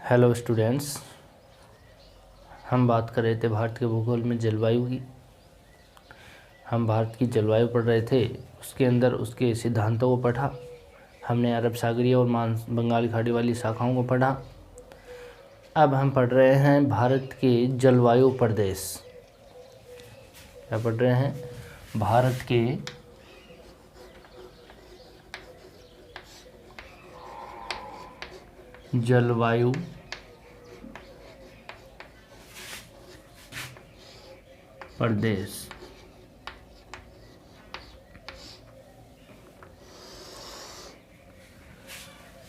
Hello students, हम बात कर रहे थे भारत के भूगोल में जलवायु की। हम भारत की जलवायु पढ़ रहे थे, उसके अंदर उसके सिद्धांतों को पढ़ा। हमने अरब सागरीय और बंगाल खाड़ी वाली शाखाओं को पढ़ा। अब हम पढ़ रहे हैं भारत के जलवायु प्रदेश। क्या पढ़ रहे हैं? भारत के जलवायु प्रदेश।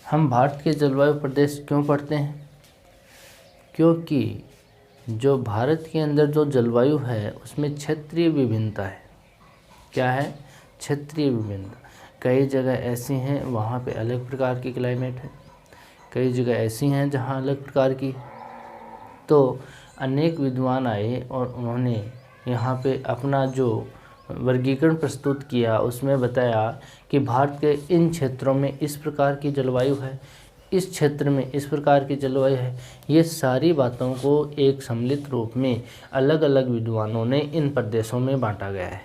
हम भारत के जलवायु प्रदेश क्यों पढ़ते हैं? क्योंकि जो भारत के अंदर जो जलवायु है उसमें क्षेत्रीय विभिन्नता है। क्या है? क्षेत्रीय विभिन्नता। कई जगह ऐसी हैं वहाँ पे अलग प्रकार की क्लाइमेट है, कई जगह ऐसी हैं जहाँ अलग प्रकार की। तो अनेक विद्वान आए और उन्होंने यहाँ पे अपना जो वर्गीकरण प्रस्तुत किया, उसमें बताया कि भारत के इन क्षेत्रों में इस प्रकार की जलवायु है, इस क्षेत्र में इस प्रकार की जलवायु है। ये सारी बातों को एक सम्मिलित रूप में अलग अलग विद्वानों ने इन प्रदेशों में बांटा गया है।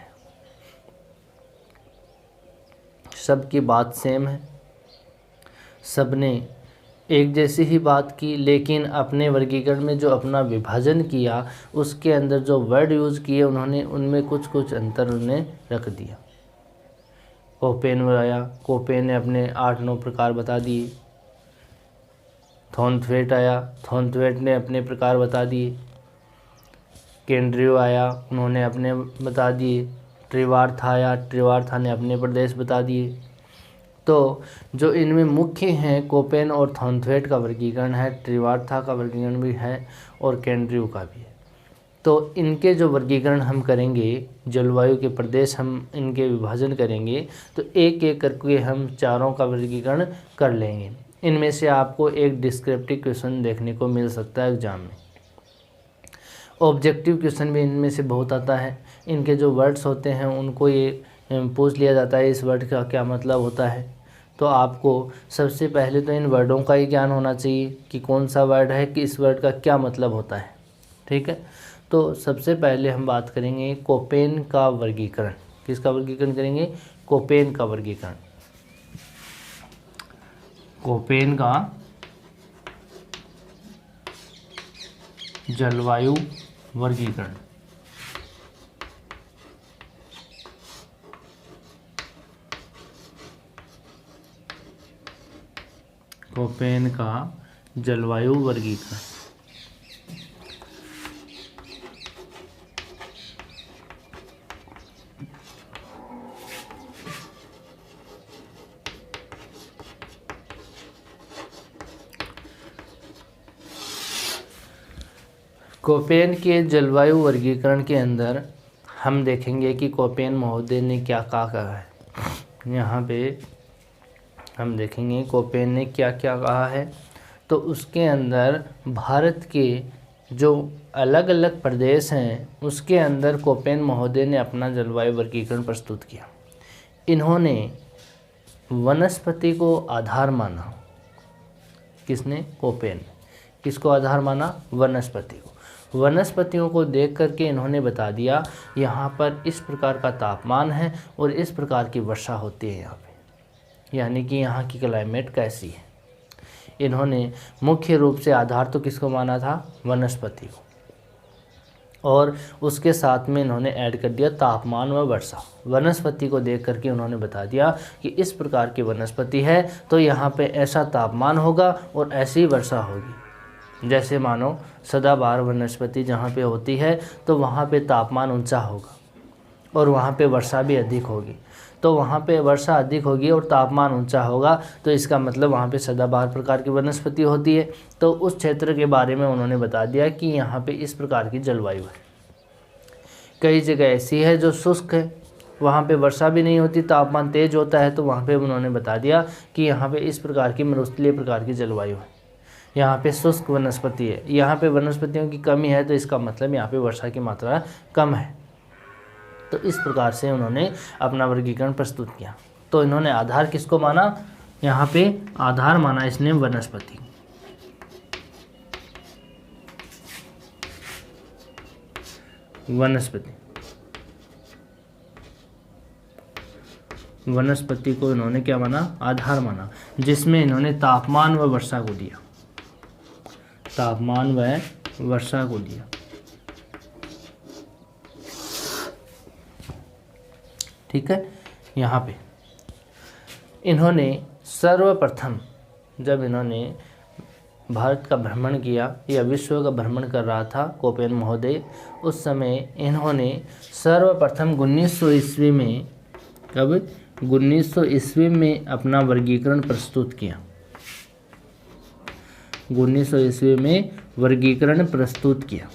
सबकी बात सेम है, सबने एक जैसी ही बात की, लेकिन अपने वर्गीकरण में जो अपना विभाजन किया उसके अंदर जो वर्ड यूज़ किए उन्होंने, उनमें कुछ कुछ अंतर उन्हें रख दिया। कोपेन आया, कोपेन ने अपने 8-9 प्रकार बता दिए। थॉर्नथवेट आया, थॉर्नथवेट ने अपने प्रकार बता दिए। केंड्रियो आया, उन्होंने अपने बता दिए। ट्रिवार्था आया, ट्रिवार्था ने अपने प्रदेश बता दिए। तो जो इनमें मुख्य हैं, कोपेन और थॉर्नथवेट का वर्गीकरण है, ट्रिवार्था का वर्गीकरण भी है और केंड्रियो का भी है। तो इनके जो वर्गीकरण हम करेंगे, जलवायु के प्रदेश हम इनके विभाजन करेंगे, तो एक एक करके हम चारों का वर्गीकरण कर लेंगे। इनमें से आपको एक डिस्क्रिप्टिव क्वेश्चन देखने को मिल सकता है एग्जाम में। ऑब्जेक्टिव क्वेश्चन भी इनमें से बहुत आता है। इनके जो वर्ड्स होते हैं उनको ये पूछ लिया जाता है, इस वर्ड का क्या मतलब होता है। तो आपको सबसे पहले तो इन वर्डों का ही ज्ञान होना चाहिए कि कौन सा वर्ड है, कि इस वर्ड का क्या मतलब होता है। ठीक है, तो सबसे पहले हम बात करेंगे कोपेन का वर्गीकरण। किसका वर्गीकरण करेंगे? कोपेन का वर्गीकरण। कोपेन का जलवायु वर्गीकरण। कोपेन का जलवायु वर्गीकरण। कोपेन के जलवायु वर्गीकरण के अंदर हम देखेंगे कि कोपेन महोदय ने क्या कहा है। यहाँ पे हम देखेंगे कोपेन ने क्या क्या कहा है। तो उसके अंदर भारत के जो अलग अलग प्रदेश हैं उसके अंदर कोपेन महोदय ने अपना जलवायु वर्गीकरण प्रस्तुत किया। इन्होंने वनस्पति को आधार माना। किसने? कोपेन। किसको आधार माना? वनस्पति को। वनस्पतियों को देख करके इन्होंने बता दिया यहाँ पर इस प्रकार का तापमान है और इस प्रकार की वर्षा होती है यहाँ पे, यानी कि यहाँ की क्लाइमेट कैसी है। इन्होंने मुख्य रूप से आधार तो किसको माना था? वनस्पति को। और उसके साथ में इन्होंने ऐड कर दिया तापमान व वर्षा। वनस्पति को देख करके उन्होंने बता दिया कि इस प्रकार की वनस्पति है तो यहाँ पे ऐसा तापमान होगा और ऐसी वर्षा होगी। जैसे मानो सदाबहार वनस्पति जहाँ पे होती है तो वहाँ पे तापमान ऊंचा होगा और वहाँ पे वर्षा भी अधिक होगी। तो वहाँ पे वर्षा अधिक होगी और तापमान ऊंचा होगा, तो इसका मतलब वहाँ पे सदाबहार प्रकार की वनस्पति होती है। तो उस क्षेत्र के बारे में उन्होंने बता दिया कि यहाँ पे इस प्रकार की जलवायु है। कई जगह ऐसी है जो शुष्क है, वहाँ पे वर्षा भी नहीं होती, तापमान तेज होता है, तो वहाँ पे उन्होंने बता दिया कि यहाँ पे इस प्रकार की मरुस्थलीय प्रकार की जलवायु है। यहाँ पे शुष्क वनस्पति है, यहाँ पे वनस्पतियों की कमी है, तो इसका मतलब यहाँ पे वर्षा की मात्रा कम है। तो इस प्रकार से उन्होंने अपना वर्गीकरण प्रस्तुत किया। तो इन्होंने आधार किसको माना? यहाँ पे आधार माना इसने वनस्पति। वनस्पति को इन्होंने क्या माना? आधार माना, जिसमें इन्होंने तापमान व वर्षा को लिया, तापमान व वर्षा को लिया। ठीक है। यहाँ पे इन्होंने सर्वप्रथम, जब इन्होंने भारत का भ्रमण किया या विश्व का भ्रमण कर रहा था कोपेन महोदय, उस समय इन्होंने सर्वप्रथम 1900 ईस्वी में, कब? 1900 ईस्वी में अपना वर्गीकरण प्रस्तुत किया। 1900 ईस्वी में वर्गीकरण प्रस्तुत किया।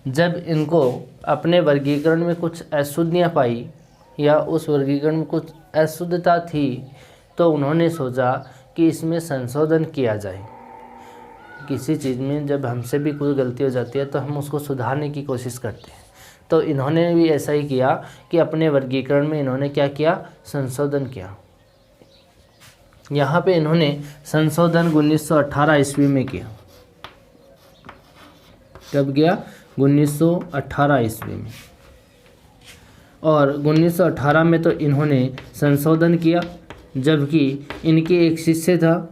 जब इनको अपने वर्गीकरण में कुछ अशुद्धियाँ पाई या उस वर्गीकरण में कुछ अशुद्धता थी, तो उन्होंने सोचा कि इसमें संशोधन किया जाए। किसी चीज़ में जब हमसे भी कोई गलती हो जाती है तो हम उसको सुधारने की कोशिश करते हैं, तो इन्होंने भी ऐसा ही किया कि अपने वर्गीकरण में इन्होंने क्या किया? संशोधन किया। यहाँ पे इन्होंने संशोधन 1918 ईस्वी में किया। कब किया? 1918 ईस्वी में। और 1918 में तो इन्होंने संशोधन किया, जबकि इनके एक शिष्य था,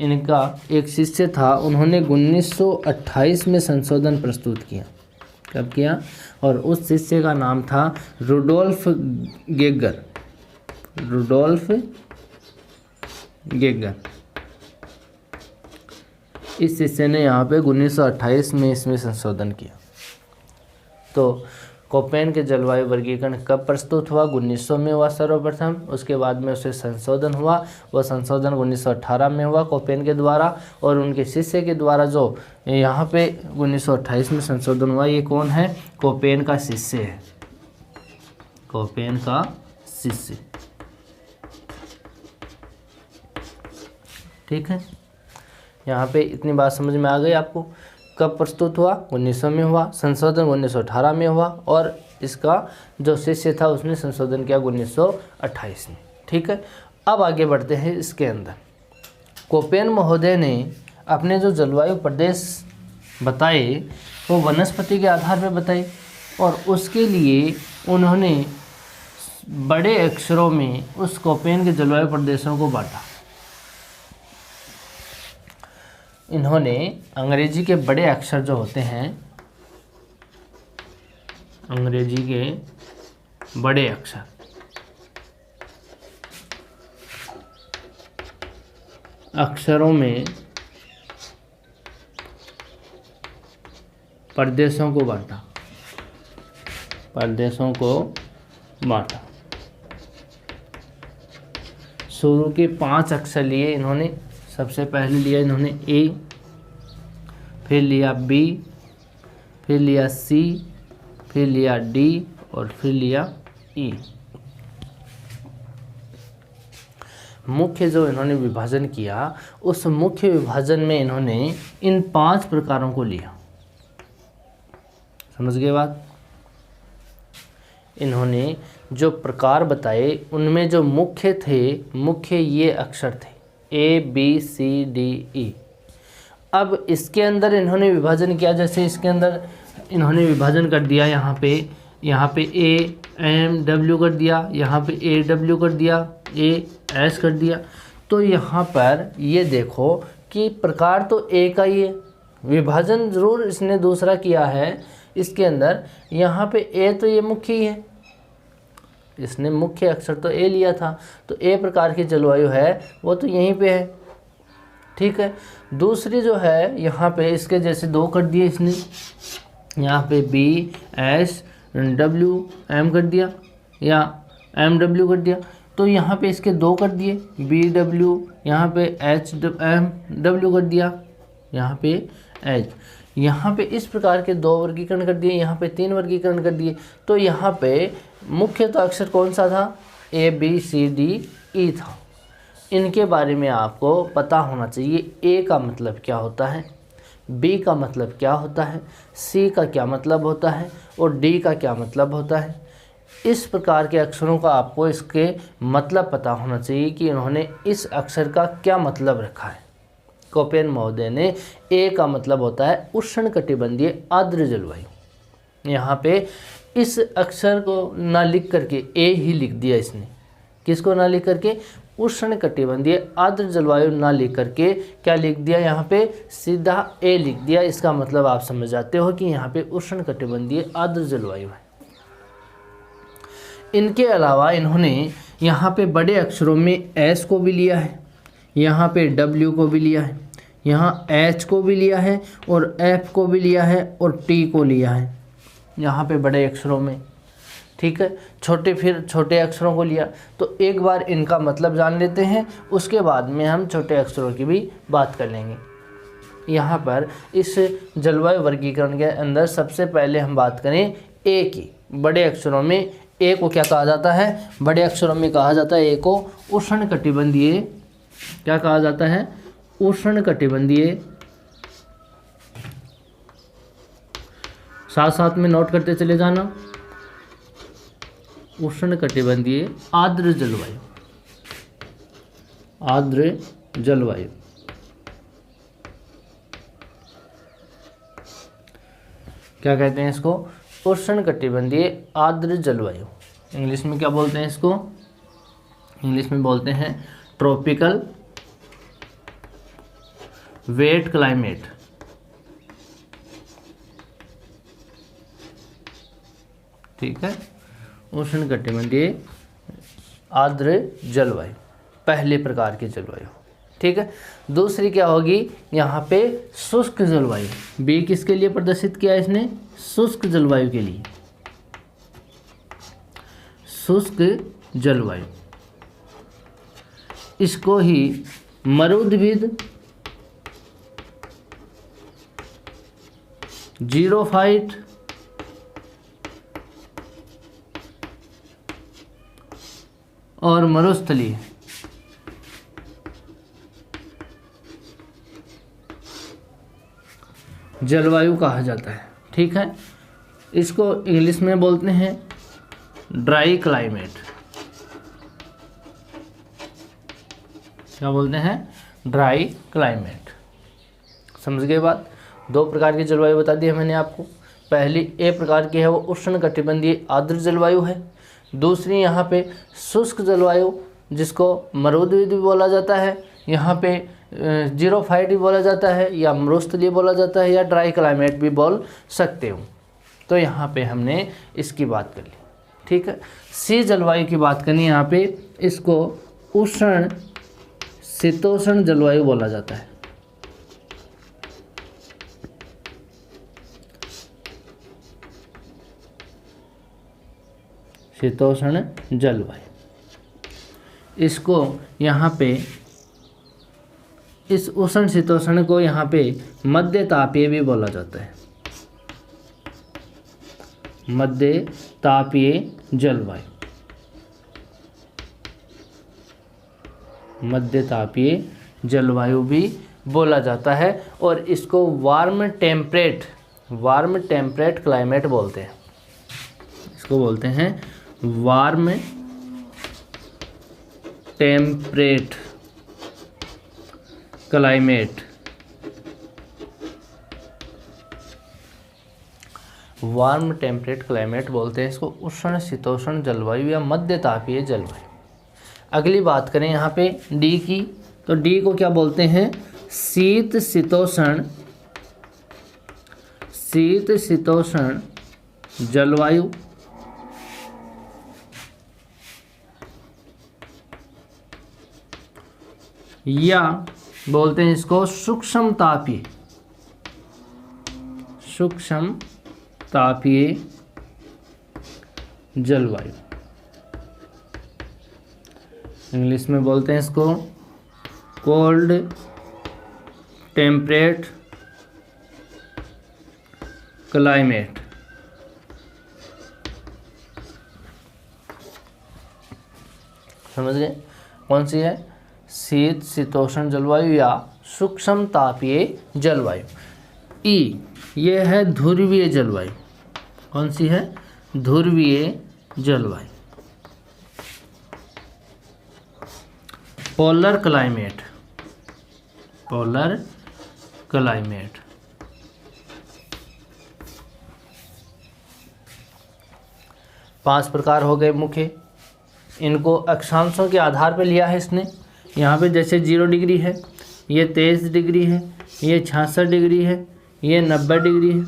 इनका एक शिष्य था, उन्होंने 1928 में संशोधन प्रस्तुत किया। कब किया? और उस शिष्य का नाम था रुडोल्फ गेगर। Rudolf Geiger. इस शिष्य ने यहाँ पे 1928 में इसमें संशोधन किया। तो कोपेन के जलवायु वर्गीकरण कब प्रस्तुत हुआ? 1900 में हुआ सर्वप्रथम, उसके बाद में उसे संशोधन हुआ। वह संशोधन 1918 में हुआ कोपेन के द्वारा, और उनके शिष्य के द्वारा जो यहाँ पे 1928 में संशोधन हुआ। ये कौन है? कोपेन का शिष्य है, कोपेन का शिष्य। ठीक है। यहाँ पे इतनी बात समझ में आ गई आपको? कब प्रस्तुत हुआ? 1900 में हुआ। संशोधन 1918 में हुआ, और इसका जो शिष्य था उसने संशोधन किया 1928 में। ठीक है। अब आगे बढ़ते हैं। इसके अंदर कोपेन महोदय ने अपने जो जलवायु प्रदेश बताए वो वनस्पति के आधार पर बताए, और उसके लिए उन्होंने बड़े अक्षरों में उस कोपेन के जलवायु प्रदेशों को बांटा। इन्होंने अंग्रेजी के बड़े अक्षर जो होते हैं, अंग्रेजी के बड़े अक्षर, अक्षरों में प्रदेशों को बांटा, प्रदेशों को बांटा। शुरू के 5 अक्षर लिए इन्होंने। सबसे पहले लिया इन्होंने ए, फिर लिया बी, फिर लिया सी, फिर लिया डी, और फिर लिया ई। मुख्य जो इन्होंने विभाजन किया, उस मुख्य विभाजन में इन्होंने इन 5 प्रकारों को लिया। समझ गए बात? इन्होंने जो प्रकार बताए उनमें जो मुख्य थे, मुख्य ये अक्षर थे, A B C D E. अब इसके अंदर इन्होंने विभाजन किया। जैसे इसके अंदर इन्होंने विभाजन कर दिया, यहाँ पे ए एम डब्ल्यू कर दिया, यहाँ पे ए डब्ल्यू कर दिया, ए एस कर दिया। तो यहाँ पर ये देखो कि प्रकार तो ए का ही है, विभाजन ज़रूर इसने दूसरा किया है इसके अंदर। यहाँ पे ए तो ये मुख्य ही है, इसने मुख्य अक्षर तो ए लिया था, तो ए प्रकार की जलवायु है वो तो यहीं पे है। ठीक है। दूसरी जो है यहाँ पे इसके जैसे 2 कर दिए इसने, यहाँ पे बी एस डब्ल्यू एम कर दिया या एम डब्ल्यू कर दिया, तो यहाँ पे इसके 2 कर दिए, बी डब्ल्यू, यहाँ पे एच एम डब्ल्यू कर दिया, यहाँ पे एच। यहाँ पे इस प्रकार के 2 वर्गीकरण कर दिए, यहाँ पे 3 वर्गीकरण कर दिए। तो यहाँ पे मुख्य तो अक्षर कौन सा था? A B C D E था। इनके बारे में आपको पता होना चाहिए। ए का मतलब क्या होता है, बी का मतलब क्या होता है, सी का क्या मतलब होता है, और डी का क्या मतलब होता है। इस प्रकार के अक्षरों का आपको इसके मतलब पता होना चाहिए कि इन्होंने इस अक्षर का क्या मतलब रखा है। कोपेन महोदय ने ए का मतलब होता है उष्णकटिबंधीय आर्द्र जलवायु। यहाँ पे इस अक्षर को ना लिख करके ए ही लिख दिया इसने। किसको ना लिख करके? उष्णकटिबंधीय आर्द्र जलवायु ना लिख करके क्या लिख दिया? यहाँ पे सीधा ए लिख दिया। इसका मतलब आप समझ जाते हो कि यहाँ पे उष्णकटिबंधीय आर्द्र जलवायु है। इनके अलावा इन्होंने यहाँ पे बड़े अक्षरों में एस को भी लिया है, यहाँ पे डब्ल्यू को भी लिया है, यहाँ एच को भी लिया है और एफ को भी लिया है और टी को लिया है यहाँ पे बड़े अक्षरों में। ठीक है, छोटे अक्षरों को लिया। तो एक बार इनका मतलब जान लेते हैं, उसके बाद में हम छोटे अक्षरों की भी बात कर लेंगे। यहाँ पर इस जलवायु वर्गीकरण के अंदर सबसे पहले हम बात करें ए की। बड़े अक्षरों में ए को क्या कहा जाता है? बड़े अक्षरों में कहा जाता है ए को उष्णकटिबंधीय, क्या कहा जाता है? उष्णकटिबंधीय। साथ साथ में नोट करते चले जाना, उष्णकटिबंधीय आर्द्र जलवायु, आर्द्र जलवायु। क्या कहते हैं इसको? उष्णकटिबंधीय आर्द्र जलवायु। इंग्लिश में क्या बोलते हैं इसको? इंग्लिश में बोलते हैं ट्रॉपिकल वेट क्लाइमेट। ठीक है, उष्णकटिबंधीय आर्द्र जलवायु, पहले प्रकार की जलवायु। ठीक है, दूसरी क्या होगी? यहाँ पे शुष्क जलवायु। बी किसके लिए प्रदर्शित किया इसने? शुष्क जलवायु के लिए। शुष्क जलवायु, इसको ही मरुद्भिद, जीरोफाइट और मरुस्थलीय जलवायु कहा जाता है। ठीक है, इसको इंग्लिश में बोलते हैं ड्राई क्लाइमेट। क्या बोलते हैं? Dry climate. समझ गए बात? दो प्रकार की जलवायु बता दी है मैंने आपको। पहली ए प्रकार की है वो उष्णकटिबंधीय आर्द्र जलवायु है। दूसरी यहाँ पे शुष्क जलवायु, जिसको मरुद्भिद भी बोला जाता है, यहाँ पे जीरोफाइट भी बोला जाता है, या मरुस्थलीय बोला जाता है, या ड्राई क्लाइमेट भी बोल सकते हो। तो यहाँ पे हमने इसकी बात कर ली। ठीक है, सी जलवायु की बात करनी यहाँ पे, इसको उष्ण शीतोष्ण जलवायु बोला जाता है। शीतोष्ण जलवायु, इसको यहाँ पे, इस उष्ण शीतोष्ण को यहाँ पे मध्य तापीय भी बोला जाता है। मध्य तापीय जलवायु, मध्य तापीय जलवायु भी बोला जाता है। और इसको वार्म टेम्परेट क्लाइमेट बोलते हैं। इसको बोलते हैं warm temperate climate. Warm temperate climate बोलते हैं इसको, उष्ण शीतोष्ण जलवायु या मध्य तापीय जलवायु। अगली बात करें यहाँ पे डी की, तो डी को क्या बोलते हैं? शीत शीतोष्ण जलवायु, या बोलते हैं इसको सूक्ष्म तापीय जलवायु। इंग्लिश में बोलते हैं इसको कोल्ड टेम्परेट क्लाइमेट। समझ गए? कौन सी है? शीत शीतोष्ण जलवायु या सूक्ष्म तापीय जलवायु। ई, ये है ध्रुवीय जलवायु। कौन सी है? ध्रुवीय जलवायु। Polar polar climate. पांच प्रकार हो गए मुख्य। इनको अक्षांशों के आधार पर लिया है इसने। यहाँ पे जैसे 0 डिग्री है, ये 23 डिग्री है, ये 66 डिग्री है, ये 90 डिग्री है।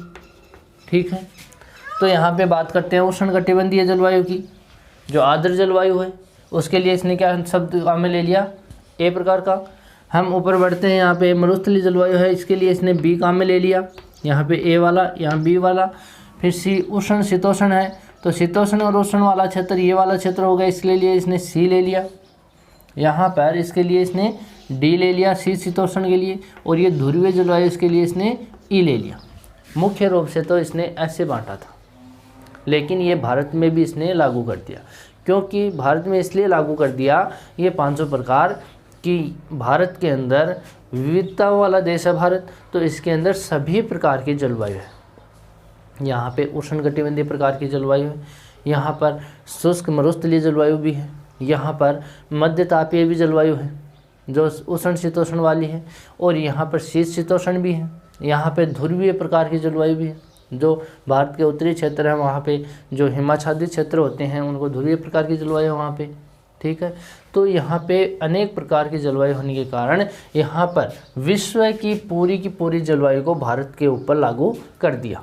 ठीक है, तो यहाँ पे बात करते हैं उष्णकटिबंधीय जलवायु की। जो आर्द्र जलवायु है उसके लिए इसने क्या शब्द काम में ले लिया, ए प्रकार का। हम ऊपर बढ़ते हैं, यहाँ पे मरुस्थलीय जलवायु है, इसके लिए इसने बी काम में ले लिया। यहाँ पे ए वाला, यहाँ बी वाला। फिर सी उष्ण शीतोष्ण है, तो शीतोष्ण और उष्ण वाला क्षेत्र ये वाला क्षेत्र हो गया, इसके लिए इसने सी ले लिया। यहाँ पर इसके लिए इसने डी ले लिया, सी शीतोष्ण के लिए। और ये ध्रुवीय जलवायु, इसके लिए इसने ई ले लिया। मुख्य रूप से तो इसने ऐसे बांटा था, लेकिन ये भारत में भी इसने लागू कर दिया। क्योंकि भारत में इसलिए लागू कर दिया ये 500 प्रकार कि भारत के अंदर विविधता वाला देश है भारत, तो इसके अंदर सभी प्रकार की जलवायु है। यहाँ पे उष्णकटिबंधीय प्रकार की जलवायु है, यहाँ पर शुष्क मरुस्थलीय जलवायु भी है, यहाँ पर मध्य तापीय भी जलवायु है जो उष्ण शीतोष्ण वाली है, और यहाँ पर शीत शीतोष्ण भी है। यहाँ पे ध्रुवीय प्रकार की जलवायु भी है, जो भारत के उत्तरी क्षेत्र है वहाँ पे जो हिमाच्छादित क्षेत्र होते हैं उनको ध्रुवीय प्रकार की जलवायु है वहाँ पे। ठीक है, तो यहाँ पे अनेक प्रकार की जलवायु होने के कारण यहाँ पर विश्व की पूरी जलवायु को भारत के ऊपर लागू कर दिया।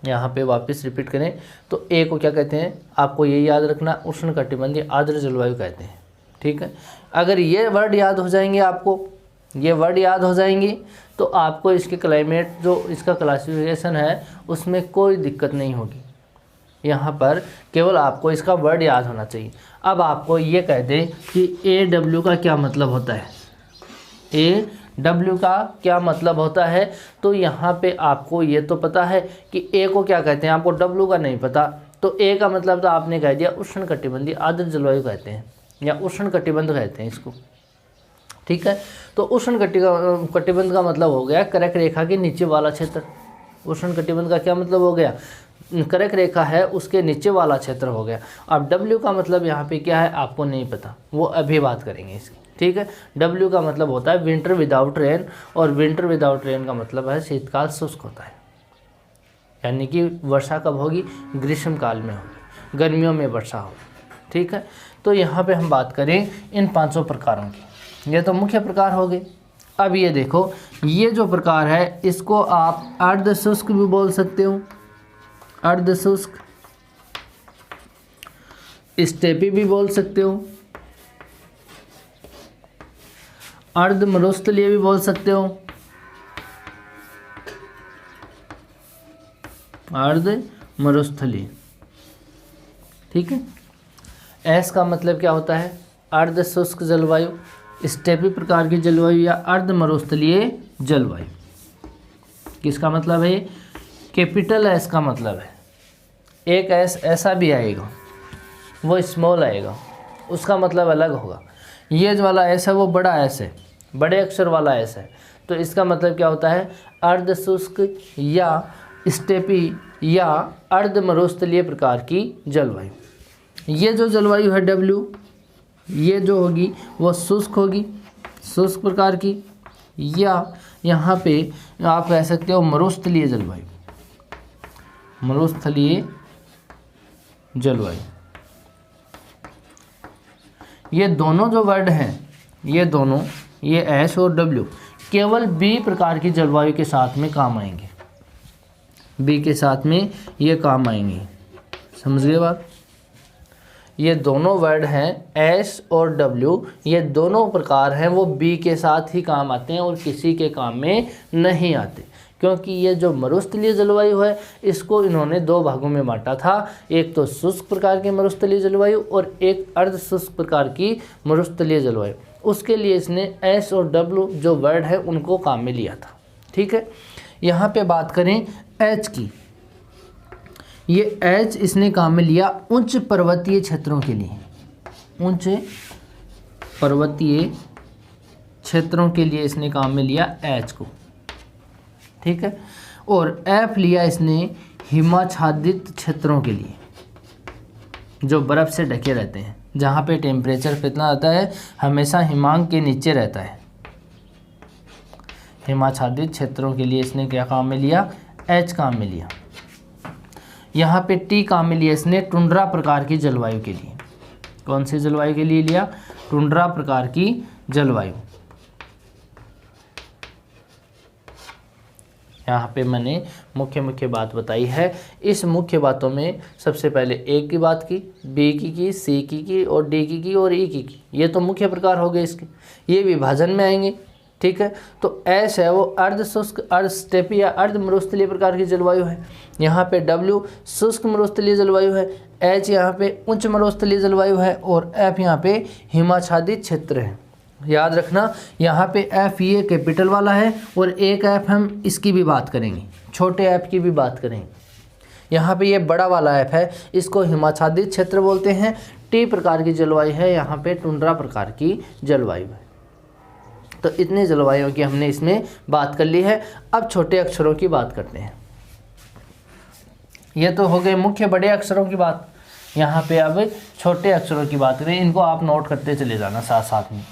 यहाँ पे वापस रिपीट करें तो ए को क्या कहते हैं, आपको ये याद रखना, उष्णकटिबंधीय आर्द्र जलवायु कहते हैं। ठीक है, अगर ये वर्ड याद हो जाएंगे, आपको ये वर्ड याद हो जाएंगे तो आपको इसके क्लाइमेट जो इसका क्लासिफिकेशन है उसमें कोई दिक्कत नहीं होगी। यहाँ पर केवल आपको इसका वर्ड याद होना चाहिए। अब आपको ये कह दें कि AW का क्या मतलब होता है, AW का क्या मतलब होता है, तो यहाँ पे आपको ये तो पता है कि A को क्या कहते हैं, आपको W का नहीं पता। तो A का मतलब तो आपने कह दिया उष्णकटिबंधीय आर्द्र जलवायु कहते हैं या उष्णकटिबंध कहते हैं इसको। ठीक है, तो उष्णकटिबंध का मतलब हो गया कर्क रेखा के नीचे वाला क्षेत्र। उष्णकटिबंध का क्या मतलब हो गया, कर्क रेखा है उसके नीचे वाला क्षेत्र हो गया। अब W का मतलब यहाँ पे क्या है आपको नहीं पता, वो अभी बात करेंगे इसकी। ठीक है, W का मतलब होता है विंटर विदाउट रेन, और विंटर विदाउट रेन का मतलब है शीतकाल शुष्क होता है, यानी कि वर्षा कब होगी, ग्रीष्म काल में होगी, गर्मियों में वर्षा होगी। ठीक है, तो यहाँ पे हम बात करें इन 500 प्रकारों की। ये तो मुख्य प्रकार हो गए। अब ये देखो, ये जो प्रकार है इसको आप अर्ध शुष्क भी बोल सकते हो, अर्ध शुष्क, स्टेपी भी बोल सकते हो, अर्ध मरुस्थलीय भी बोल सकते हो, अर्ध मरुस्थलीय। ठीक है, एस का मतलब क्या होता है, अर्ध शुष्क जलवायु, स्टेपी प्रकार की जलवायु या अर्ध मरुस्थलीय जलवायु। किसका मतलब है, कैपिटल एस का मतलब है। एक एस ऐसा भी आएगा, वो स्मॉल आएगा, उसका मतलब अलग होगा। ये जो वाला एस है वो बड़ा एस है, बड़े अक्षर वाला एस है, तो इसका मतलब क्या होता है, अर्ध शुष्क या स्टेपी या अर्ध मरुस्थलीय प्रकार की जलवायु। ये जो जलवायु है W, ये जो होगी वो शुष्क होगी, शुष्क प्रकार की, या यहाँ पे आप कह सकते हो मरुस्थलीय जलवायु, मरुस्थलीय जलवायु। ये दोनों जो वर्ड हैं, ये दोनों, ये एस और W केवल B प्रकार की जलवायु के साथ में काम आएंगे, B के साथ में ये काम आएंगे। समझ गए बात। ये दोनों वर्ड हैं एस और W, ये दोनों प्रकार हैं वो B के साथ ही काम आते हैं और किसी के काम में नहीं आते, क्योंकि ये जो मरुस्थलीय जलवायु है इसको इन्होंने दो भागों में बांटा था, एक तो शुष्क प्रकार की मरुस्थलीय जलवायु और एक अर्ध शुष्क प्रकार की मरुस्थलीय जलवायु। उसके लिए इसने एस और W जो वर्ड है उनको काम में लिया था। ठीक है, यहाँ पे बात करें एच की, ये एच इसने काम में लिया उच्च पर्वतीय क्षेत्रों के लिए, उच्च पर्वतीय क्षेत्रों के लिए इसने काम में लिया एच को। ठीक है, और एफ लिया इसने हिमाच्छादित क्षेत्रों के लिए, जो बर्फ़ से ढके रहते हैं, जहाँ पे टेम्परेचर कितना आता है, हमेशा हिमांक के नीचे रहता है। हिमाच्छादित क्षेत्रों के लिए इसने क्या काम में लिया, एच काम में लिया। यहाँ पे टी काम में लिया इसने टुंड्रा प्रकार की जलवायु के लिए। कौन सी जलवायु के लिए लिया, टुंड्रा प्रकार की जलवायु। यहाँ पे मैंने मुख्य मुख्य बात बताई है। इस मुख्य बातों में सबसे पहले ए की बात की, बी की, सी की और डी की और ई की। ये तो मुख्य प्रकार हो गए इसके, ये विभाजन में आएंगे। ठीक है, तो एस है वो अर्ध शुष्क, अर्ध स्टेपी या अर्ध मरुस्थलीय प्रकार की जलवायु है। यहाँ पे डब्ल्यू शुष्क मरुस्थलीय जलवायु है, एच यहाँ पे उच्च मरुस्थलीय जलवायु है और एफ यहाँ पे हिमाच्छादित क्षेत्र है। याद रखना, यहाँ पे एफ ये कैपिटल वाला है और एक एफ हम इसकी भी बात करेंगे, छोटे एफ की भी बात करेंगे। यहाँ पे ये बड़ा वाला एफ है, इसको हिमाच्छादित क्षेत्र बोलते हैं। टी प्रकार की जलवायु है, यहाँ पे टुंड्रा प्रकार की जलवायु है। तो इतने जलवायुओं की हमने इसमें बात कर ली है। अब छोटे अक्षरों की बात करते हैं। ये तो हो गए मुख्य बड़े अक्षरों की बात। यहाँ पे अब छोटे अक्षरों की बात करें, इनको आप नोट करते चले जाना साथ साथ में।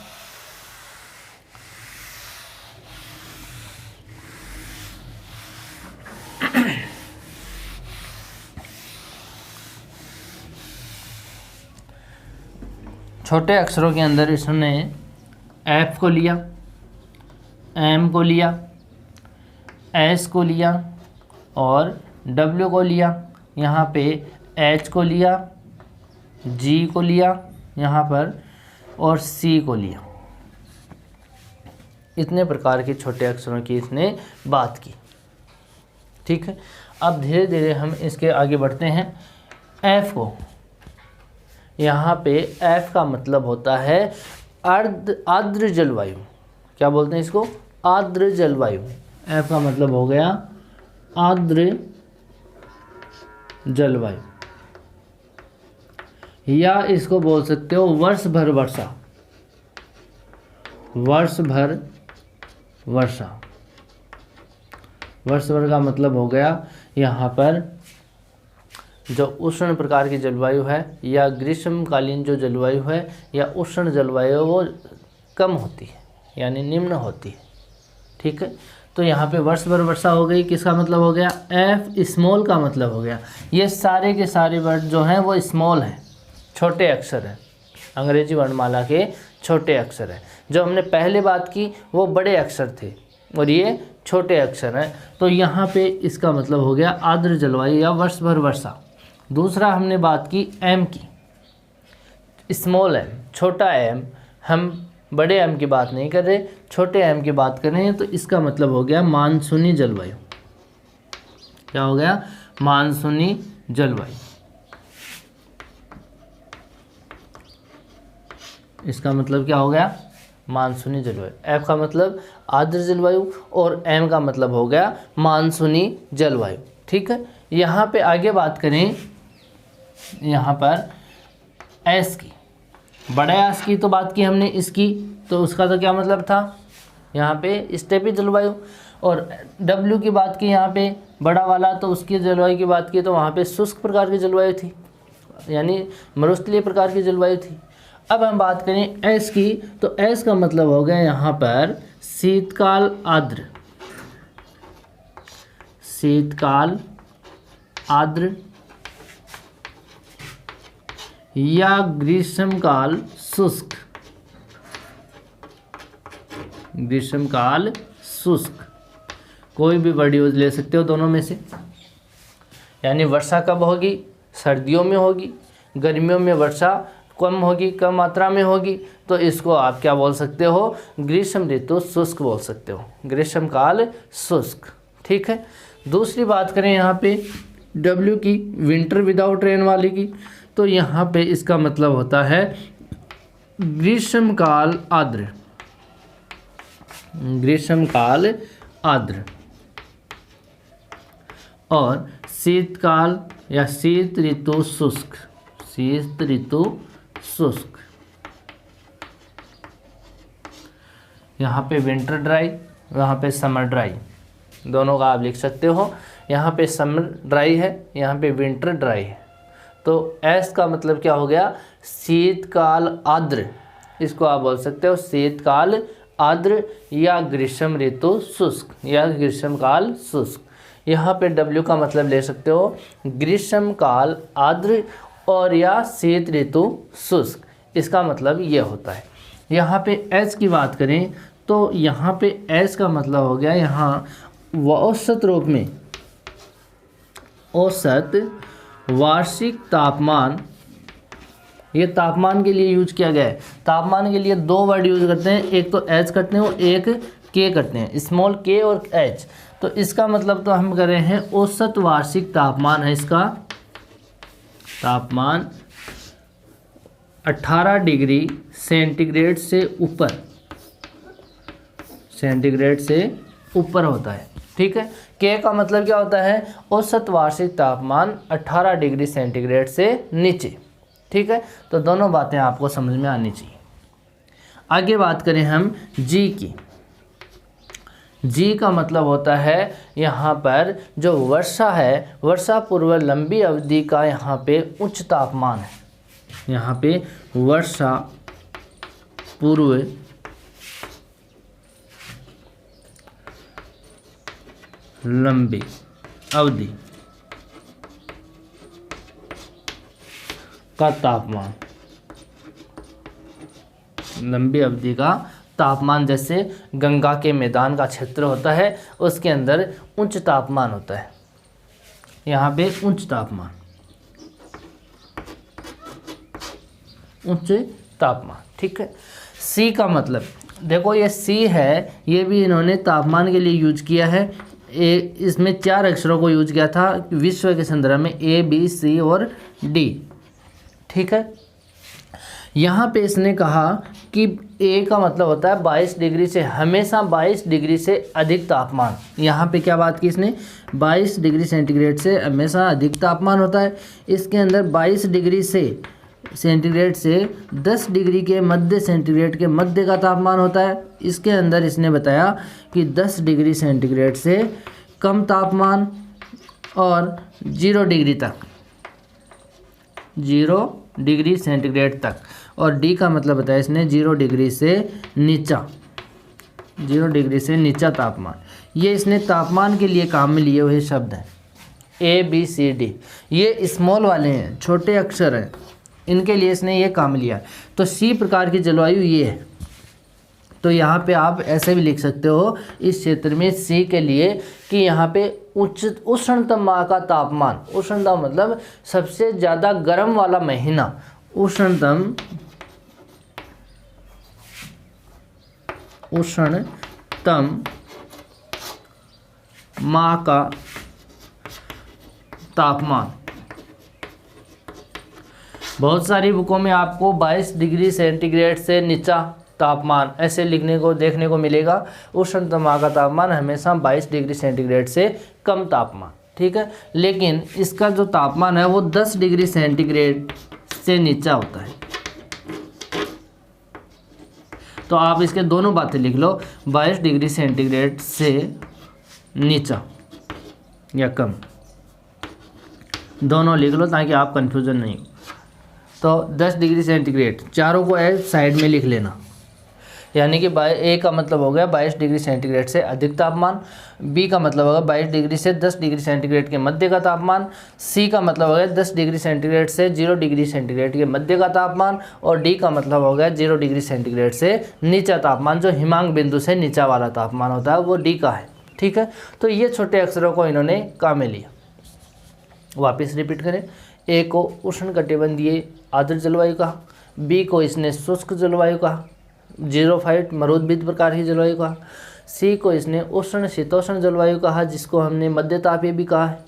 छोटे अक्षरों के अंदर इसने एफ को लिया, एम को लिया, एस को लिया और डब्ल्यू को लिया। यहाँ पे एच को लिया, जी को लिया यहाँ पर और सी को लिया। इतने प्रकार के छोटे अक्षरों की इसने बात की। ठीक है, अब धीरे धीरे हम इसके आगे बढ़ते हैं। एफ को, यहाँ पे एफ का मतलब होता है आर्द्र जलवायु। क्या बोलते हैं इसको, आर्द्र जलवायु। एफ का मतलब हो गया आर्द्र जलवायु, या इसको बोल सकते हो वर्ष भर वर्षा। वर्ष भर वर्षा, वर्ष भर का मतलब हो गया यहाँ पर जो उष्ण प्रकार की जलवायु है या ग्रीष्मकालीन जो जलवायु है या उष्ण जलवायु वो कम होती है यानी निम्न होती है। ठीक है, तो यहाँ पे वर्ष भर वर्षा हो गई, किसका मतलब हो गया, एफ स्मॉल का मतलब हो गया। ये सारे के सारे वर्ड जो हैं वो स्मॉल हैं, छोटे अक्षर हैं, अंग्रेजी वर्णमाला के छोटे अक्षर हैं। जो हमने पहले बात की वो बड़े अक्षर थे और ये छोटे अक्षर हैं। तो यहाँ पे इसका मतलब हो गया आर्द्र जलवायु या वर्ष भर वर्षा। दूसरा हमने बात की एम की, स्मॉल एम, छोटा एम। हम बड़े एम की बात नहीं कर रहे, छोटे एम की बात कर रहे हैं। तो इसका मतलब हो गया मानसूनी जलवायु। क्या हो गया, मानसूनी जलवायु। इसका मतलब क्या हो गया, मानसूनी जलवायु। एफ का मतलब आर्द्र जलवायु और एम का मतलब हो गया मानसूनी जलवायु। ठीक है, यहाँ पे आगे बात करें, यहाँ पर एस की, बड़े एस की तो बात की हमने इसकी, तो उसका तो क्या मतलब था, यहाँ पे स्टेपी जलवायु। और डब्ल्यू की बात की यहाँ पे बड़ा वाला, तो उसकी जलवायु की बात की तो वहाँ पे शुष्क प्रकार की जलवायु थी यानी मरुस्थलीय प्रकार की जलवायु थी। अब हम बात करें एस की, तो एस का मतलब हो गया यहाँ पर शीतकाल आर्द्र, शीतकाल आर्द्र या ग्रीष्मकाल शुष्क, ग्रीष्मकाल शुष्क। कोई भी वर्ड यूज ले सकते हो दोनों में से। यानी वर्षा कब होगी, सर्दियों में होगी, गर्मियों में वर्षा कम होगी, कम मात्रा में होगी, तो इसको आप क्या बोल सकते हो, ग्रीष्म ऋतु शुष्क बोल सकते हो, ग्रीष्मकाल शुष्क। ठीक है, दूसरी बात करें यहाँ पे डब्ल्यू की, विंटर विदाउट रेन वाले की, तो यहाँ पे इसका मतलब होता है ग्रीष्मकाल आर्द्र, ग्रीष्मकाल आर्द्र। और शीतकाल या शीत ऋतु शुष्क, शीत ऋतु शुष्क। यहाँ पे विंटर ड्राई, यहाँ पे समर ड्राई, दोनों का आप लिख सकते हो। यहाँ पे समर ड्राई है, यहाँ पे विंटर ड्राई है। तो एस का मतलब क्या हो गया, शीतकाल आर्द्र। इसको आप बोल सकते हो शीतकाल आर्द्र या ग्रीष्म ऋतु शुष्क या ग्रीष्म काल शुष्क। यहाँ पे W का मतलब ले सकते हो ग्रीष्म काल आर्द्र और या शीत ऋतु शुष्क, इसका मतलब ये होता है। यहाँ पे H की बात करें तो यहाँ पे H का मतलब हो गया यहाँ औसत रूप में औसत वार्षिक तापमान, ये तापमान के लिए यूज किया गया है। तापमान के लिए दो वर्ड यूज करते हैं, एक तो H करते हैं और एक K करते हैं, स्मॉल k और H। तो इसका मतलब तो हम कर रहे हैं औसत वार्षिक तापमान है इसका, तापमान 18 डिग्री सेंटीग्रेड से ऊपर, सेंटीग्रेड से ऊपर होता है। ठीक है, K का मतलब क्या होता है, औसत वार्षिक तापमान 18 डिग्री सेंटीग्रेड से नीचे। ठीक है, तो दोनों बातें आपको समझ में आनी चाहिए। आगे बात करें हम G की। G का मतलब होता है यहाँ पर जो वर्षा है, वर्षा पूर्व लंबी अवधि का यहाँ पे उच्च तापमान है। यहाँ पे वर्षा पूर्व लंबी अवधि का तापमान, लंबी अवधि का तापमान, जैसे गंगा के मैदान का क्षेत्र होता है उसके अंदर उच्च तापमान होता है, यहाँ पे उच्च तापमान, उच्च तापमान। ठीक है, C का मतलब देखो ये C है, ये भी इन्होंने तापमान के लिए यूज किया है। इसमें 4 अक्षरों को यूज किया था विश्व के संदर्भ में, A B C और D। ठीक है, यहाँ पे इसने कहा कि A का मतलब होता है 22 डिग्री से, हमेशा 22 डिग्री से अधिक तापमान। यहाँ पे क्या बात की इसने, 22 डिग्री सेंटीग्रेड से हमेशा अधिक तापमान होता है। इसके अंदर 22 डिग्री से सेंटीग्रेड से 10 डिग्री के मध्य सेंटीग्रेड के मध्य का तापमान होता है। इसके अंदर इसने बताया कि 10 डिग्री सेंटीग्रेड से कम तापमान और 0 डिग्री तक, 0 डिग्री सेंटीग्रेड तक। और D का मतलब बताया इसने 0 डिग्री से नीचा, 0 डिग्री से नीचा तापमान। ये इसने तापमान के लिए काम में लिए हुए शब्द हैं, A B C D। ये स्मॉल वाले हैं, छोटे अक्षर हैं, इनके लिए इसने ये काम लिया। तो C प्रकार की जलवायु ये है। तो यहाँ पे आप ऐसे भी लिख सकते हो इस क्षेत्र में C के लिए कि यहाँ पे उच्च उष्णतम माह का तापमान, उष्णतम मतलब सबसे ज़्यादा गर्म वाला महीना, उष्णतम माह का तापमान। बहुत सारी बुकों में आपको 22 डिग्री सेंटीग्रेड से नीचा तापमान ऐसे लिखने को देखने को मिलेगा। उष्णतम माह का तापमान हमेशा 22 डिग्री सेंटीग्रेड से कम तापमान। ठीक है, लेकिन इसका जो तापमान है वो 10 डिग्री सेंटीग्रेड से नीचा होता है। तो आप इसके दोनों बातें लिख लो, 22 डिग्री सेंटीग्रेड से नीचा या कम, दोनों लिख लो ताकि आप कंफ्यूजन नहीं हो। तो 10 डिग्री सेंटीग्रेड, चारों को साइड में लिख लेना, यानी कि A का मतलब हो गया 22 डिग्री सेंटीग्रेड से अधिक तापमान, B का मतलब होगा 22 डिग्री से 10 डिग्री सेंटीग्रेड के मध्य का तापमान, C का मतलब हो गया 10 डिग्री सेंटीग्रेड से 0 डिग्री सेंटीग्रेड के मध्य का तापमान, और D का मतलब हो गया 0 डिग्री सेंटीग्रेड से नीचा तापमान, जो हिमांक बिंदु से नीचा वाला तापमान होता है वो D का है। ठीक है, तो ये छोटे अक्षरों को इन्होंने काम में लिया। वापस रिपीट करें, A को उष्णकटिबंधीय आर्द्र जलवायु कहा, B को इसने शुष्क जलवायु कहा, जीरोफाइट मरुद्भिद प्रकार की जलवायु कहा, C को इसने उष्ण शीतोष्ण जलवायु कहा जिसको हमने मध्य तापीय भी कहा है,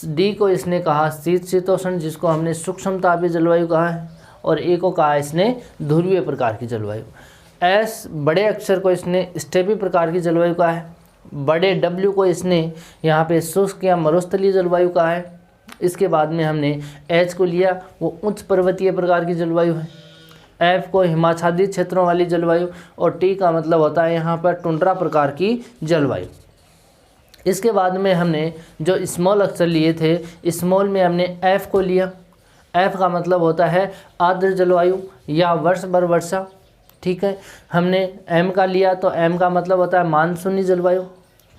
D को इसने कहा शीत शीतोष्ण जिसको हमने सूक्ष्म तापीय जलवायु कहा है, और A को कहा इसने ध्रुवीय प्रकार की जलवायु। S बड़े अक्षर को इसने स्टेपी प्रकार की जलवायु कहा है, बड़े W को इसने यहाँ पे शुष्क या मरुस्थलीय जलवायु कहा है। इसके बाद में हमने H को लिया, वो उच्च पर्वतीय प्रकार की जलवायु है। F को हिमाच्छादित क्षेत्रों वाली जलवायु, और T का मतलब होता है यहाँ पर टुंड्रा प्रकार की जलवायु। इसके बाद में हमने जो स्मॉल अक्षर लिए थे, स्मॉल में हमने F को लिया। F का मतलब होता है आर्द्र जलवायु या वर्ष भर वर्षा। ठीक है। हमने एम का लिया तो एम का मतलब होता है मानसूनी जलवायु,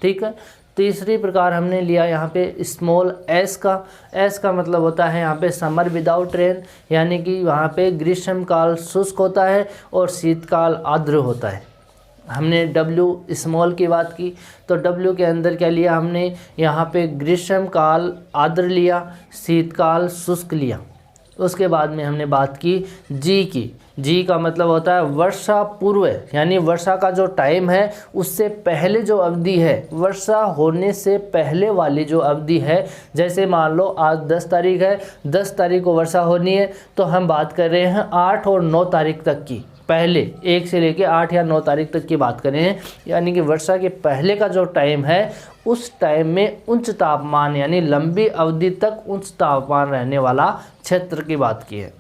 ठीक है। तीसरी प्रकार हमने लिया यहाँ पे स्मॉल एस का, एस का मतलब होता है यहाँ पे समर विदाउट रेन, यानी कि वहाँ पे ग्रीष्मकाल शुष्क होता है और शीतकाल आर्द्र होता है। हमने डब्ल्यू स्मॉल की बात की तो डब्ल्यू के अंदर क्या लिया हमने, यहाँ पे ग्रीष्मकाल आर्द्र लिया, शीतकाल शुष्क लिया। उसके बाद में हमने बात की जी की, जी का मतलब होता है वर्षा पूर्व, यानी वर्षा का जो टाइम है उससे पहले जो अवधि है, वर्षा होने से पहले वाली जो अवधि है। जैसे मान लो आज 10 तारीख है, 10 तारीख को वर्षा होनी है तो हम बात कर रहे हैं 8 और 9 तारीख तक की, पहले 1 से लेके 8 या 9 तारीख तक की बात करें हैं। यानी कि वर्षा के पहले का जो टाइम है उस टाइम में उच्च तापमान, यानी लंबी अवधि तक उच्च तापमान रहने वाला क्षेत्र की बात की है,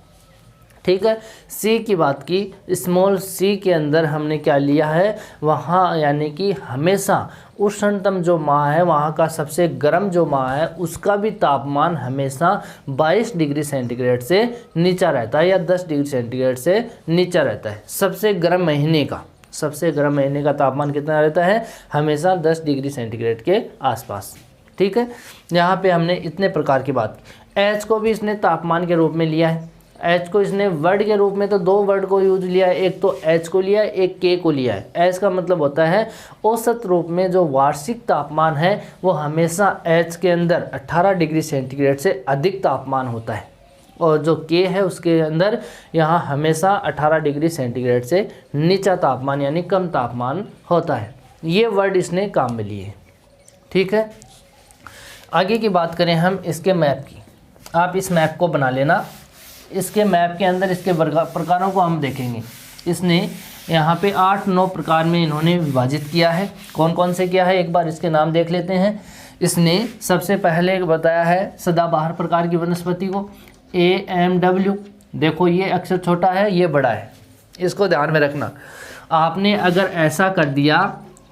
ठीक है। सी की बात की, स्मॉल सी के अंदर हमने क्या लिया है, वहाँ यानी कि हमेशा उष्णतम जो माह है, वहाँ का सबसे गर्म जो माह है उसका भी तापमान हमेशा 22 डिग्री सेंटीग्रेड से नीचा रहता है या 10 डिग्री सेंटीग्रेड से नीचा रहता है। सबसे गर्म महीने का तापमान कितना रहता है, हमेशा 10 डिग्री सेंटीग्रेड के आसपास, ठीक है। यहाँ पे हमने इतने प्रकार की बात की। एच को भी इसने तापमान के रूप में लिया है। एच को इसने वर्ड के रूप में तो 2 वर्ड को यूज लिया है, एक तो एच को लिया है, एक के को लिया है। एच का मतलब होता है औसत रूप में जो वार्षिक तापमान है वो हमेशा एच के अंदर 18 डिग्री सेंटीग्रेड से अधिक तापमान होता है, और जो के है उसके अंदर यहाँ हमेशा 18 डिग्री सेंटीग्रेड से नीचा तापमान यानी कम तापमान होता है। ये वर्ड इसने काम में लिए, ठीक है। आगे की बात करें हम इसके मैप की, आप इस मैप को बना लेना। इसके मैप के अंदर इसके प्रकारों को हम देखेंगे। इसने यहाँ पे 8-9 प्रकार में इन्होंने विभाजित किया है। कौन कौन से किया है एक बार इसके नाम देख लेते हैं। इसने सबसे पहले बताया है सदाबहार प्रकार की वनस्पति को, AMW। देखो ये अक्षर छोटा है, ये बड़ा है, इसको ध्यान में रखना। आपने अगर ऐसा कर दिया,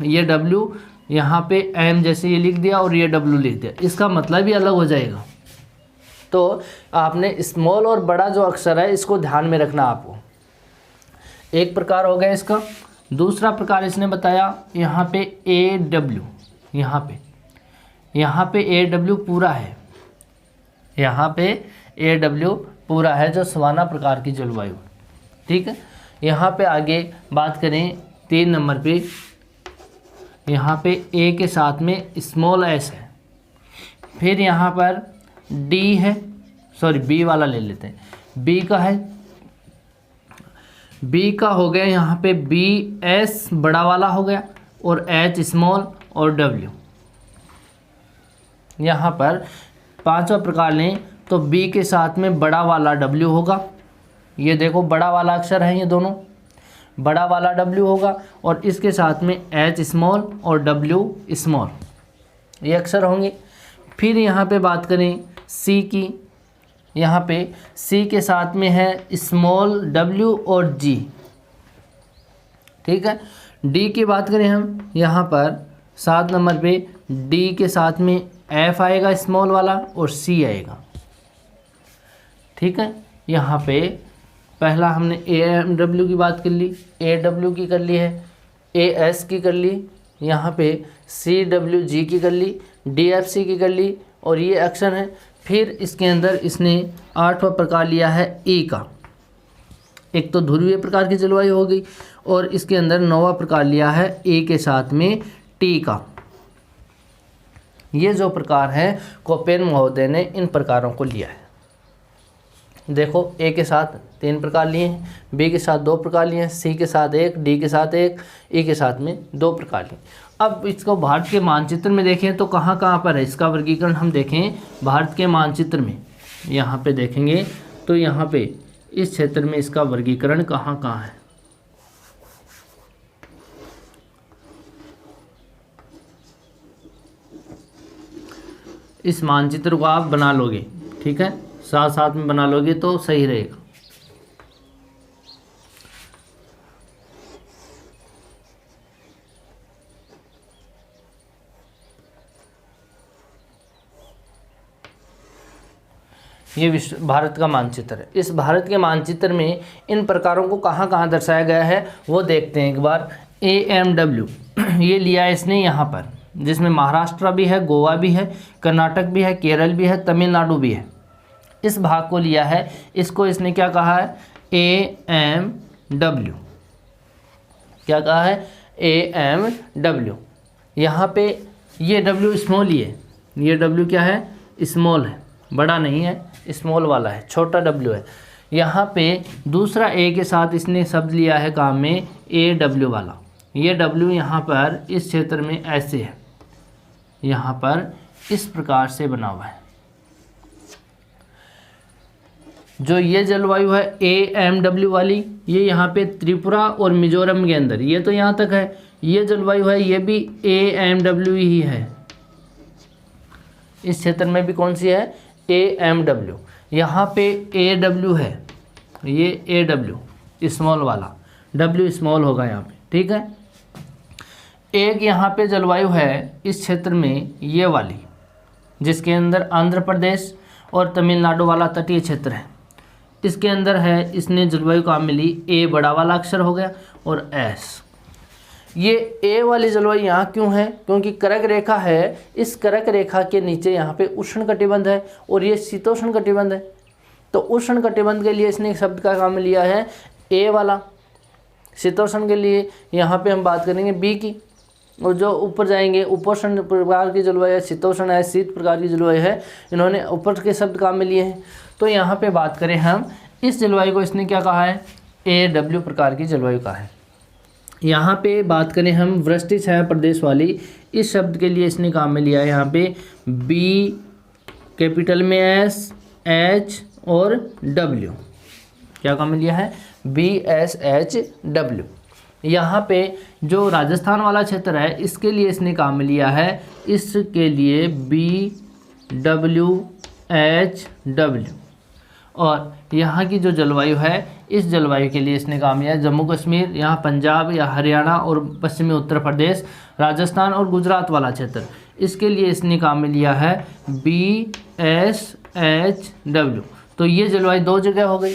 ये W यहाँ पे M जैसे ये लिख दिया और ये W लिख दिया, इसका मतलब ही अलग हो जाएगा। तो आपने स्मॉल और बड़ा जो अक्षर है इसको ध्यान में रखना आपको। एक प्रकार हो गया इसका। दूसरा प्रकार इसने बताया यहाँ पे AW, यहाँ पे AW पूरा है, यहाँ पे AW पूरा है जो सवाना प्रकार की जलवायु, ठीक है। यहाँ पे आगे बात करें 3 नंबर पे, यहाँ पे A के साथ में स्मॉल s है, फिर यहाँ पर D है, सॉरी B वाला ले लेते हैं, B का है, B का हो गया यहाँ पे BS बड़ा वाला हो गया, और H स्मॉल और W। यहाँ पर 5वां प्रकार लें तो B के साथ में बड़ा वाला W होगा, ये देखो बड़ा वाला अक्षर है, ये दोनों बड़ा वाला W होगा, और इसके साथ में H स्मॉल और W स्मॉल ये अक्षर होंगे। फिर यहाँ पे बात करें C की, यहाँ पे C के साथ में है स्मॉल W और G, ठीक है। D की बात करें हम, यहाँ पर 7 नंबर पे D के साथ में F आएगा स्मॉल वाला और C आएगा, ठीक है। यहाँ पे पहला हमने AMW की बात कर ली, AW की कर ली है, AS की कर ली, यहाँ पे CWG की कर ली, DFC की कर ली, और ये अक्षर है। फिर इसके अंदर इसने 8वां प्रकार लिया है E का, एक तो ध्रुवीय प्रकार की जलवायु हो गई, और इसके अंदर 9वां प्रकार लिया है A के साथ में T का। ये जो प्रकार है कोपेन महोदय ने इन प्रकारों को लिया है। देखो A के साथ 3 प्रकार लिए हैं, B के साथ 2 प्रकार लिए हैं, C के साथ 1, D के साथ 1, E के साथ में 2 प्रकार लिए। अब इसको भारत के मानचित्र में देखें तो कहाँ कहाँ पर है इसका वर्गीकरण, हम देखें भारत के मानचित्र में, यहाँ पे देखेंगे तो यहाँ पे इस क्षेत्र में इसका वर्गीकरण कहाँ कहाँ है। इस मानचित्र को आप बना लोगे, ठीक है, साथ साथ में बना लोगे तो सही रहेगा। ये विश्व भारत का मानचित्र है। इस भारत के मानचित्र में इन प्रकारों को कहाँ कहाँ दर्शाया गया है वो देखते हैं एक बार। AMW ये लिया है इसने यहाँ पर, जिसमें महाराष्ट्र भी है, गोवा भी है, कर्नाटक भी है, केरल भी है, तमिलनाडु भी है। इस भाग को लिया है, इसको इसने क्या कहा है, AMW। क्या कहा है, AMW। यहाँ पे ये W स्मॉल ही है, ये W क्या है, स्मॉल है, बड़ा नहीं है, स्मॉल वाला है, छोटा W है। यहाँ पे दूसरा A के साथ इसने शब्द लिया है काम में AW वाला। ये W यहाँ पर इस क्षेत्र में ऐसे है, यहाँ पर इस प्रकार से बना हुआ है। जो ये जलवायु है AMW वाली, ये यहाँ पे त्रिपुरा और मिजोरम के अंदर, ये तो यहाँ तक है। ये जलवायु है ये भी AMW ही है। इस क्षेत्र में भी कौन सी है, AMW। यहाँ पे AW है, ये AW स्मॉल वाला, W स्मॉल होगा यहाँ पे, ठीक है। एक यहाँ पे जलवायु है इस क्षेत्र में ये वाली, जिसके अंदर आंध्र प्रदेश और तमिलनाडु वाला तटीय क्षेत्र है। इसके अंदर है, इसने जलवायु कहाँ मिली, A बड़ा वाला अक्षर हो गया और S। ये A वाली जलवायु यहाँ क्यों है, क्योंकि कर्क रेखा है, इस कर्क रेखा के नीचे यहाँ पे उष्ण कटिबंध है और ये शीतोष्ण कटिबंध है। तो उष्ण कटिबंध के लिए इसने एक शब्द का काम लिया है A वाला। शीतोष्ण के लिए यहाँ पे हम बात करेंगे B की, और जो ऊपर जाएंगे उपोष्ण प्रकार की जलवायु है, शीतोष्ण है, शीत प्रकार की जलवायु है, इन्होंने ऊपर के शब्द काम में लिए हैं। तो यहाँ पे बात करें हम, इस जलवायु को इसने क्या कहा है, AW प्रकार की जलवायु कहा है। यहाँ पे बात करें हम वृष्टि छाया प्रदेश वाली, इस शब्द के लिए इसने काम में लिया है यहाँ पे B कैपिटल में S H और W। क्या काम में लिया है, BSHW। यहाँ पे जो राजस्थान वाला क्षेत्र है इसके लिए इसने काम में लिया है, इसके लिए BWHW। और यहाँ की जो जलवायु है, इस जलवायु के लिए इसने काम लिया है जम्मू कश्मीर, यहाँ पंजाब या हरियाणा और पश्चिमी उत्तर प्रदेश, राजस्थान और गुजरात वाला क्षेत्र, इसके लिए इसने काम में लिया है BSHW। तो ये जलवायु दो जगह हो गई,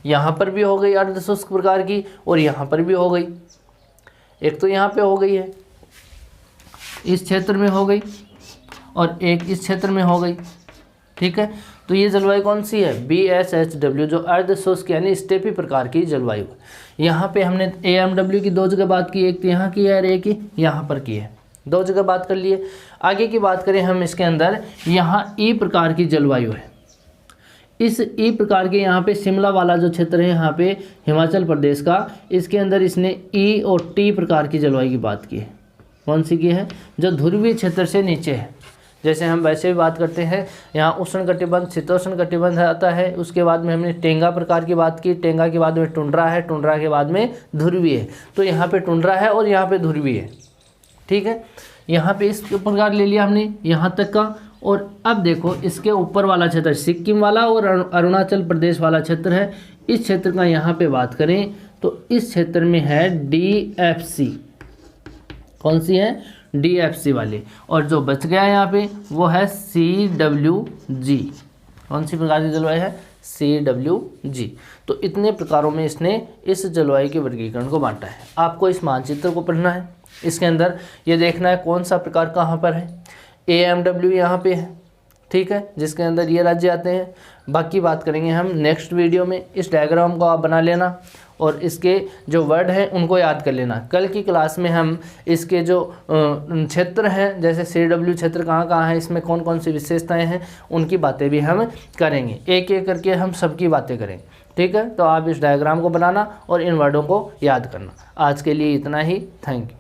यहाँ पर भी हो गई अर्धशुष्क प्रकार की और यहाँ पर भी हो गई। एक तो यहाँ पे हो गई है, इस क्षेत्र में हो गई, और एक इस क्षेत्र में हो गई, ठीक है। तो ये जलवायु कौन सी है, BSHW, जो अर्धशुष्क यानी स्टेपी प्रकार की जलवायु है। यहाँ पे हमने AMW की दो जगह बात की, एक तो यहाँ की है और एक ही यहाँ पर की है, दो जगह बात कर लिए। आगे की बात करें हम, इसके अंदर यहाँ E प्रकार की जलवायु है। इस E प्रकार के यहाँ पे शिमला वाला जो क्षेत्र है यहाँ पे हिमाचल प्रदेश का, इसके अंदर इसने E और T प्रकार की जलवायु की बात की है। कौन सी की है, जो ध्रुवीय क्षेत्र से नीचे है। जैसे हम वैसे भी बात करते हैं, यहाँ उष्ण कटिबंध, शीतोष्ण कटिबंध आता है, उसके बाद में हमने टेंगा प्रकार की बात की, टेंगा के बाद में टुंड्रा है, टुंड्रा के बाद में ध्रुवीय है। तो यहाँ पे टुंड्रा है और यहाँ पे ध्रुवीय है, ठीक है। यहाँ पे इस प्रकार ले लिया हमने यहाँ तक का। और अब देखो इसके ऊपर वाला क्षेत्र सिक्किम वाला और अरुणाचल प्रदेश वाला क्षेत्र है। इस क्षेत्र का यहाँ पे बात करें तो इस क्षेत्र में है DFC। कौन सी है, DFC वाली। और जो बच गया यहाँ पे वो है CWG। कौन सी प्रकार की जलवायु है, CWG। तो इतने प्रकारों में इसने इस जलवायु के वर्गीकरण को बांटा है। आपको इस मानचित्र को पढ़ना है, इसके अंदर ये देखना है कौन सा प्रकार कहाँ पर है। AMW यहाँ पे है, ठीक है, जिसके अंदर ये राज्य आते हैं। बाकी बात करेंगे हम नेक्स्ट वीडियो में। इस डायग्राम को आप बना लेना और इसके जो वर्ड हैं उनको याद कर लेना। कल की क्लास में हम इसके जो क्षेत्र हैं, जैसे CW क्षेत्र कहाँ कहाँ है, इसमें कौन कौन सी विशेषताएं हैं, उनकी बातें भी हम करेंगे। एक एक करके हम सबकी बातें करेंगे, ठीक है। तो आप इस डायग्राम को बनाना और इन वर्डों को याद करना। आज के लिए इतना ही, थैंक यू।